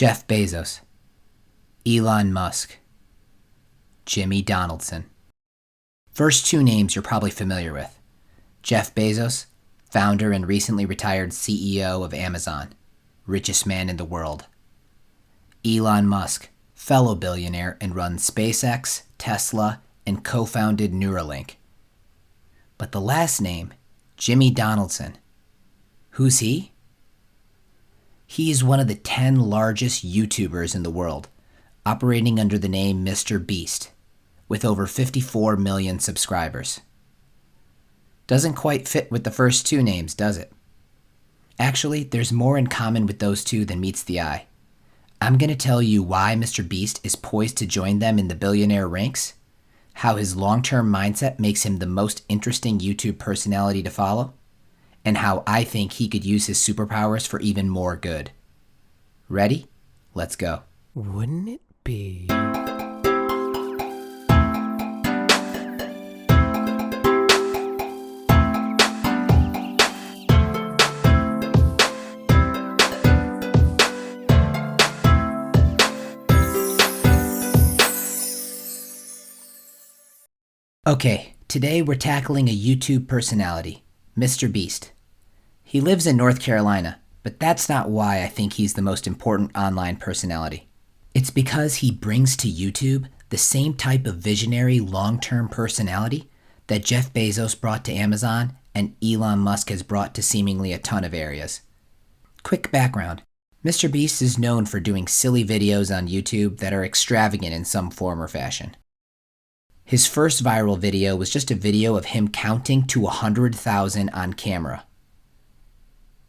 Jeff Bezos, Elon Musk, Jimmy Donaldson. First two names you're probably familiar with. Jeff Bezos, founder and recently retired CEO of Amazon, richest man in the world. Elon Musk, fellow billionaire and runs SpaceX, Tesla, and co-founded Neuralink. But the last name, Jimmy Donaldson, who's he? He is one of the 10 largest YouTubers in the world, operating under the name MrBeast, with over 54 million subscribers. Doesn't quite fit with the first two names, does it? Actually, there's more in common with those two than meets the eye. I'm going to tell you why MrBeast is poised to join them in the billionaire ranks, how his long-term mindset makes him the most interesting YouTube personality to follow, and how I think he could use his superpowers for even more good. Ready? Let's go. Wouldn't it be? Okay, today we're tackling a YouTube personality, MrBeast. He lives in North Carolina, but that's not why I think he's the most important online personality. It's because he brings to YouTube the same type of visionary long-term personality that Jeff Bezos brought to Amazon and Elon Musk has brought to seemingly a ton of areas. Quick background. MrBeast is known for doing silly videos on YouTube that are extravagant in some form or fashion. His first viral video was just a video of him counting to 100,000 on camera.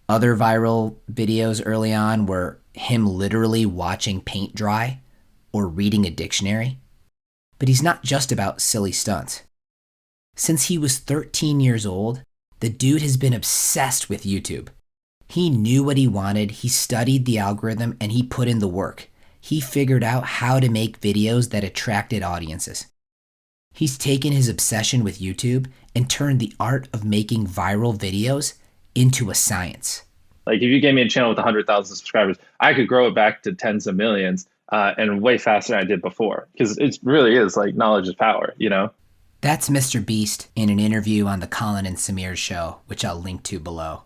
Other viral videos early on were him literally watching paint dry or reading a dictionary. But he's not just about silly stunts. Since he was 13 years old, the dude has been obsessed with YouTube. He knew what he wanted, he studied the algorithm, and he put in the work. He figured out how to make videos that attracted audiences. He's taken his obsession with YouTube and turned the art of making viral videos into a science. Like if you gave me a channel with 100,000 subscribers, I could grow it back to tens of millions and way faster than I did before. Because it really is like knowledge is power, you know? That's MrBeast in an interview on the Colin and Samir's show, which I'll link to below.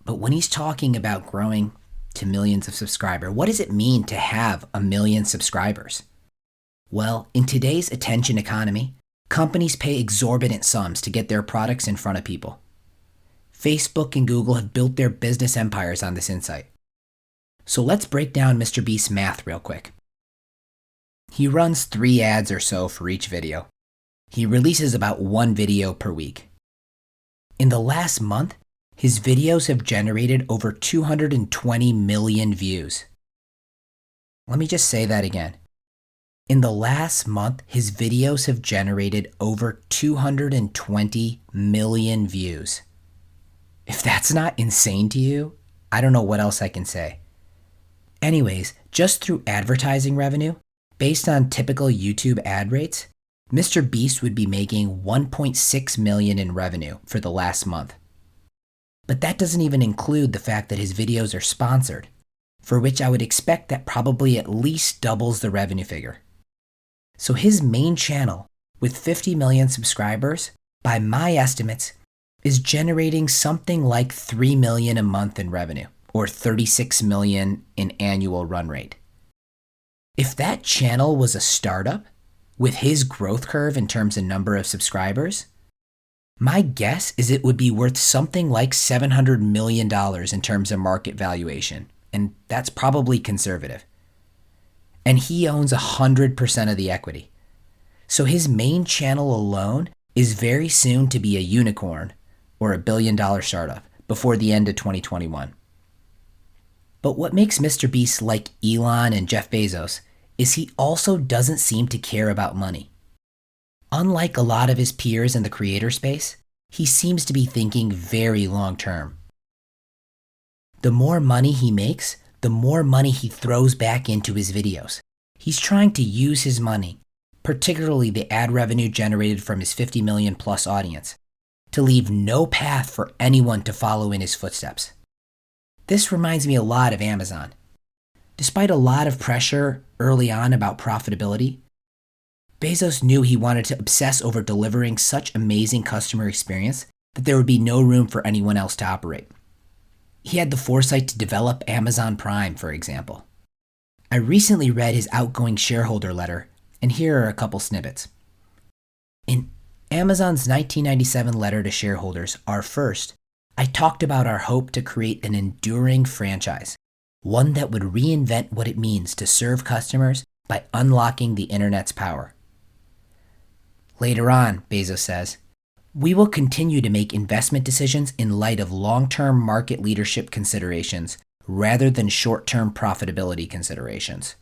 But when he's talking about growing to millions of subscribers, what does it mean to have 1 million subscribers? Well, in today's attention economy, companies pay exorbitant sums to get their products in front of people. Facebook and Google have built their business empires on this insight. So let's break down MrBeast's math real quick. He runs 3 ads or so for each video. He releases about 1 video per week. In the last month, his videos have generated over 220 million views. Let me just say that again. In the last month, his videos have generated over 220 million views. If that's not insane to you, I don't know what else I can say. Anyways, just through advertising revenue, based on typical YouTube ad rates, MrBeast would be making $1.6 million in revenue for the last month. But that doesn't even include the fact that his videos are sponsored, for which I would expect that probably at least doubles the revenue figure. So his main channel, with 50 million subscribers, by my estimates, is generating something like $3 million a month in revenue, or $36 million in annual run rate. If that channel was a startup, with his growth curve in terms of number of subscribers, my guess is it would be worth something like $700 million in terms of market valuation, and that's probably conservative. And he owns 100% of the equity. So his main channel alone is very soon to be a unicorn or a billion-dollar startup before the end of 2021. But what makes MrBeast like Elon and Jeff Bezos is he also doesn't seem to care about money. Unlike a lot of his peers in the creator space, he seems to be thinking very long-term. The more money he makes, the more money he throws back into his videos. He's trying to use his money, particularly the ad revenue generated from his 50 million plus audience, to leave no path for anyone to follow in his footsteps. This reminds me a lot of Amazon. Despite a lot of pressure early on about profitability, Bezos knew he wanted to obsess over delivering such amazing customer experience that there would be no room for anyone else to operate. He had the foresight to develop Amazon Prime, for example. I recently read his outgoing shareholder letter, and here are a couple snippets. In Amazon's 1997 letter to shareholders, our first, I talked about our hope to create an enduring franchise, one that would reinvent what it means to serve customers by unlocking the internet's power. Later on, Bezos says, we will continue to make investment decisions in light of long-term market leadership considerations rather than short-term profitability considerations.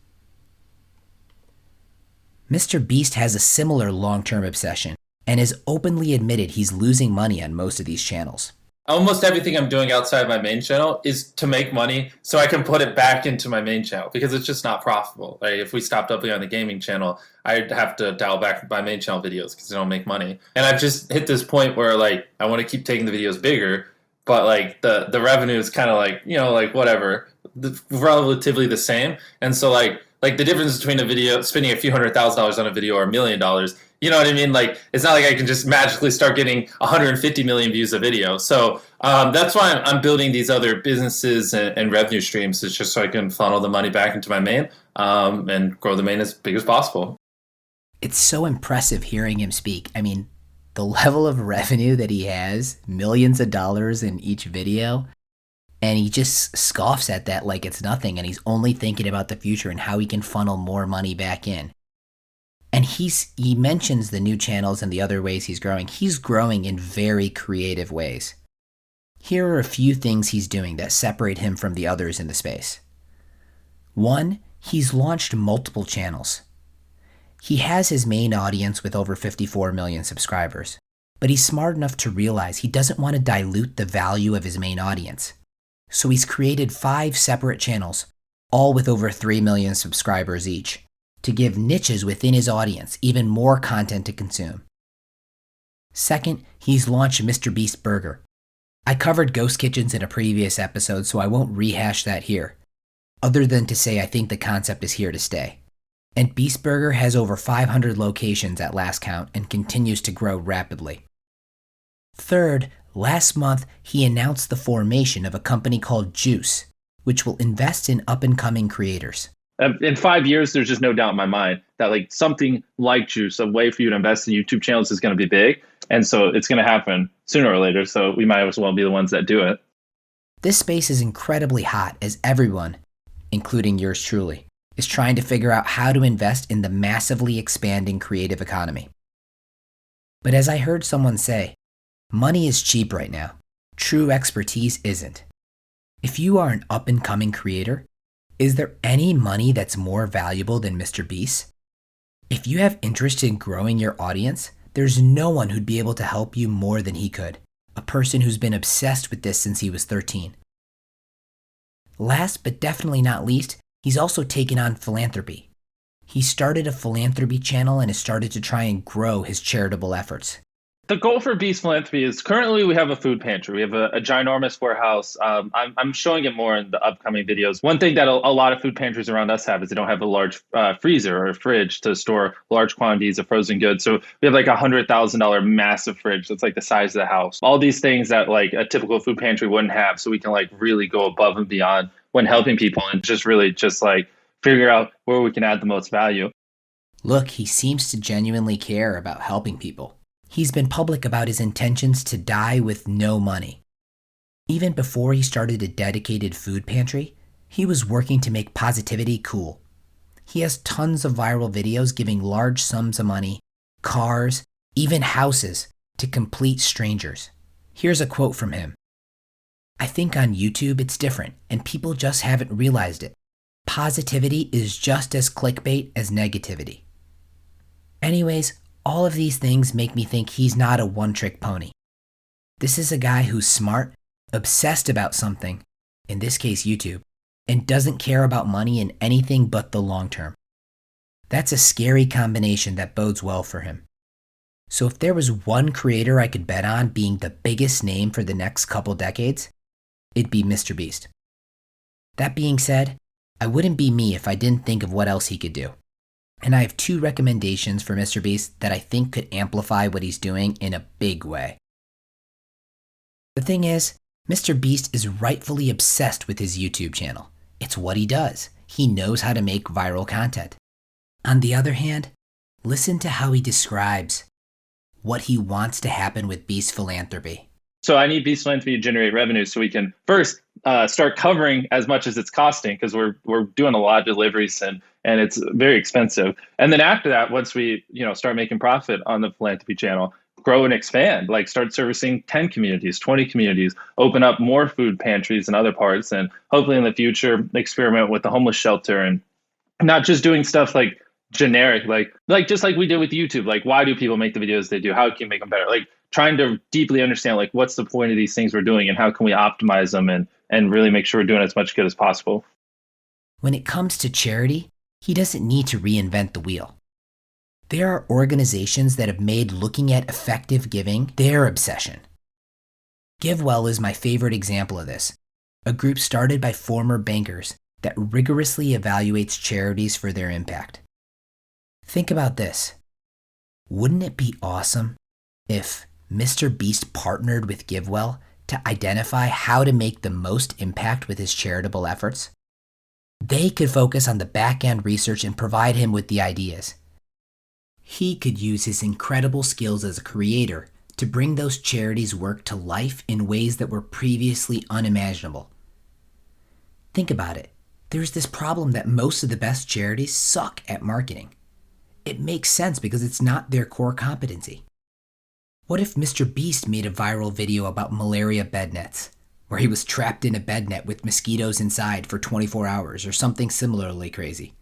MrBeast has a similar long-term obsession and has openly admitted he's losing money on most of these channels. Almost everything I'm doing outside my main channel is to make money so I can put it back into my main channel because it's just not profitable. Like if we stopped doubling on the gaming channel, I'd have to dial back my main channel videos because I don't make money. And I've just hit this point where like I want to keep taking the videos bigger, but like the revenue is kind of like, you know, like whatever, relatively the same. And so like the difference between a video, spending a few $100,000 on a video or $1 million, you know what I mean? Like, it's not like I can just magically start getting 150 million views a video. So that's why I'm building these other businesses and revenue streams. It's just so I can funnel the money back into my main and grow the main as big as possible. It's so impressive hearing him speak. I mean, the level of revenue that he has, millions of dollars in each video, and he just scoffs at that like it's nothing, and he's only thinking about the future and how he can funnel more money back in. And he mentions the new channels and the other ways he's growing. He's growing in very creative ways. Here are a few things he's doing that separate him from the others in the space. One, he's launched multiple channels. He has his main audience with over 54 million subscribers, but he's smart enough to realize he doesn't want to dilute the value of his main audience. So he's created 5 separate channels, all with over 3 million subscribers each, to give niches within his audience even more content to consume. Second, he's launched MrBeast Burger. I covered ghost kitchens in a previous episode, so I won't rehash that here, other than to say I think the concept is here to stay. And Beast Burger has over 500 locations at last count and continues to grow rapidly. Third, last month he announced the formation of a company called Juice, which will invest in up-and-coming creators. In 5 years, there's just no doubt in my mind that like something like Juice, a way for you to invest in YouTube channels, is going to be big. And so it's going to happen sooner or later. So we might as well be the ones that do it. This space is incredibly hot as everyone, including yours truly, is trying to figure out how to invest in the massively expanding creative economy. But as I heard someone say, money is cheap right now. True expertise isn't. If you are an up-and-coming creator, is there any money that's more valuable than MrBeast? If you have interest in growing your audience, there's no one who'd be able to help you more than he could, a person who's been obsessed with this since he was 13. Last but definitely not least, he's also taken on philanthropy. He started a philanthropy channel and has started to try and grow his charitable efforts. The goal for Beast Philanthropy is currently we have a food pantry. We have a ginormous warehouse. I'm showing it more in the upcoming videos. One thing that a lot of food pantries around us have is they don't have a large freezer or a fridge to store large quantities of frozen goods. So we have like $100,000 massive fridge that's like the size of the house. All these things that like a typical food pantry wouldn't have. So we can like really go above and beyond when helping people and just really just like figure out where we can add the most value. Look, he seems to genuinely care about helping people. He's been public about his intentions to die with no money. Even before he started a dedicated food pantry, he was working to make positivity cool. He has tons of viral videos giving large sums of money, cars, even houses to complete strangers. Here's a quote from him. I think on YouTube it's different and people just haven't realized it. Positivity is just as clickbait as negativity. Anyways, all of these things make me think he's not a one-trick pony. This is a guy who's smart, obsessed about something, in this case YouTube, and doesn't care about money in anything but the long term. That's a scary combination that bodes well for him. So if there was one creator I could bet on being the biggest name for the next couple decades, it'd be MrBeast. That being said, I wouldn't be me if I didn't think of what else he could do. And I have 2 recommendations for MrBeast that I think could amplify what he's doing in a big way. The thing is, MrBeast is rightfully obsessed with his YouTube channel. It's what he does. He knows how to make viral content. On the other hand, listen to how he describes what he wants to happen with Beast Philanthropy. So I need Beast Philanthropy to generate revenue so we can first start covering as much as it's costing, because we're doing a lot of deliveries and it's very expensive. And then after that, once we start making profit on the philanthropy channel, grow and expand, like start servicing 10 communities, 20 communities, open up more food pantries in other parts, and hopefully in the future experiment with the homeless shelter, and not just doing stuff like generic, like just like we did with YouTube. Like, why do people make the videos they do? How can you make them better? Like trying to deeply understand like what's the point of these things we're doing and how can we optimize them and really make sure we're doing as much good as possible. When it comes to charity, he doesn't need to reinvent the wheel. There are organizations that have made looking at effective giving their obsession. GiveWell is my favorite example of this, a group started by former bankers that rigorously evaluates charities for their impact. Think about this. Wouldn't it be awesome if MrBeast partnered with GiveWell to identify how to make the most impact with his charitable efforts? They could focus on the back-end research and provide him with the ideas. He could use his incredible skills as a creator to bring those charities' work to life in ways that were previously unimaginable. Think about it. There's this problem that most of the best charities suck at marketing. It makes sense because it's not their core competency. What if MrBeast made a viral video about malaria bed nets, where he was trapped in a bed net with mosquitoes inside for 24 hours or something similarly crazy?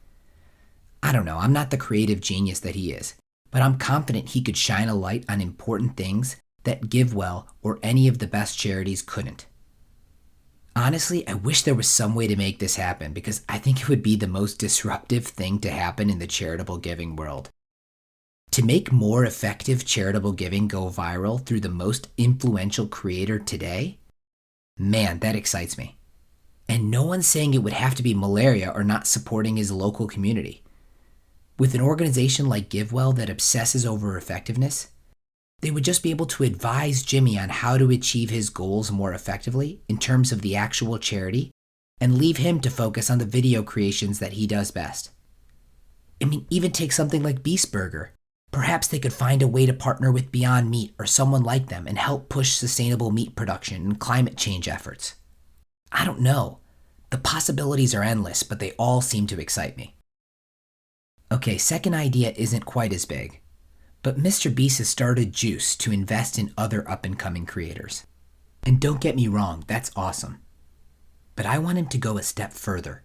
I don't know, I'm not the creative genius that he is, but I'm confident he could shine a light on important things that GiveWell or any of the best charities couldn't. Honestly, I wish there was some way to make this happen because I think it would be the most disruptive thing to happen in the charitable giving world. To make more effective charitable giving go viral through the most influential creator today? Man, that excites me. And no one's saying it would have to be malaria or not supporting his local community. With an organization like GiveWell that obsesses over effectiveness, they would just be able to advise Jimmy on how to achieve his goals more effectively in terms of the actual charity and leave him to focus on the video creations that he does best. I mean, even take something like Beast Burger. Perhaps they could find a way to partner with Beyond Meat or someone like them and help push sustainable meat production and climate change efforts. I don't know. The possibilities are endless, but they all seem to excite me. Okay, second idea isn't quite as big, but MrBeast has started Juice to invest in other up-and-coming creators. And don't get me wrong, that's awesome. But I want him to go a step further.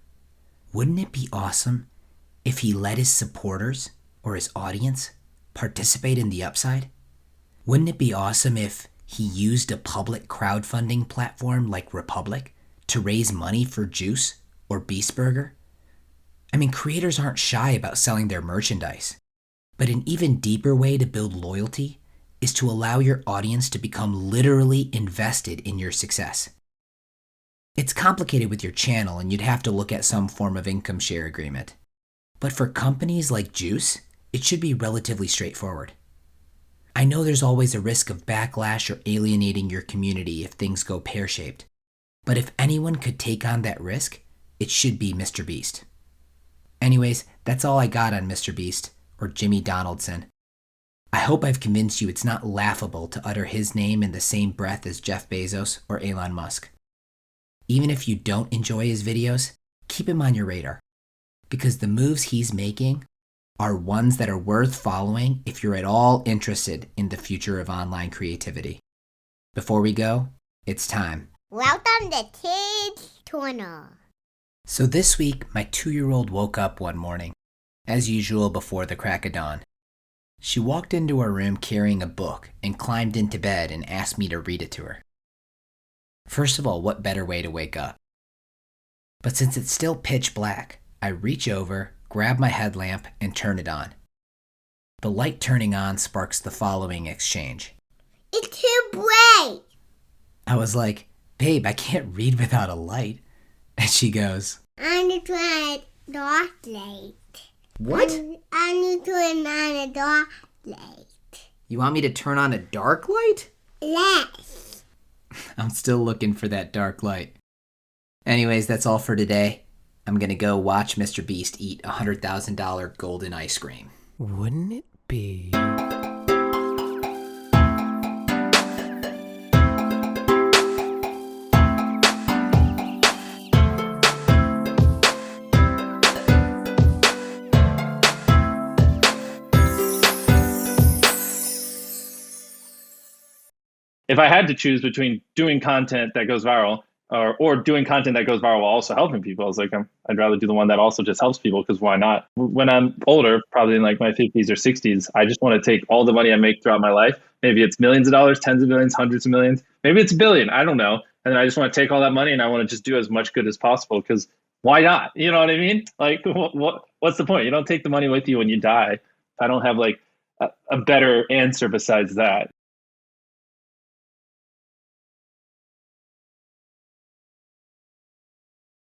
Wouldn't it be awesome if he let his supporters or his audience participate in the upside? Wouldn't it be awesome if he used a public crowdfunding platform like Republic to raise money for Juice or Beast Burger? I mean, creators aren't shy about selling their merchandise, but an even deeper way to build loyalty is to allow your audience to become literally invested in your success. It's complicated with your channel and you'd have to look at some form of income share agreement. But for companies like Juice, it should be relatively straightforward. I know there's always a risk of backlash or alienating your community if things go pear-shaped, but if anyone could take on that risk, it should be MrBeast. Anyways, that's all I got on MrBeast, or Jimmy Donaldson. I hope I've convinced you it's not laughable to utter his name in the same breath as Jeff Bezos or Elon Musk. Even if you don't enjoy his videos, keep him on your radar, because the moves he's making are ones that are worth following if you're at all interested in the future of online creativity. Before we go, it's time. Welcome to Kids Corner. So this week, my 2-year-old woke up one morning, as usual before the crack of dawn. She walked into our room carrying a book and climbed into bed and asked me to read it to her. First of all, what better way to wake up? But since it's still pitch black, I reach over, grab my headlamp, and turn it on. The light turning on sparks the following exchange. It's too bright. I was like, babe, I can't read without a light. And she goes, I'm need to turn a dark light. What? I need to turn on a dark light. You want me to turn on a dark light? Yes. I'm still looking for that dark light. Anyways, that's all for today. I'm gonna go watch MrBeast eat $100,000 golden ice cream. Wouldn't it be? If I had to choose between doing content that goes viral or doing content that goes viral while also helping people, I was like, I'd rather do the one that also just helps people, because why not? When I'm older, probably in like my 50s or 60s, I just want to take all the money I make throughout my life. Maybe it's millions of dollars, tens of millions, hundreds of millions. Maybe it's a billion. I don't know. And then I just want to take all that money and I want to just do as much good as possible, because why not? You know what I mean? Like, what's the point? You don't take the money with you when you die. I don't have like a better answer besides that.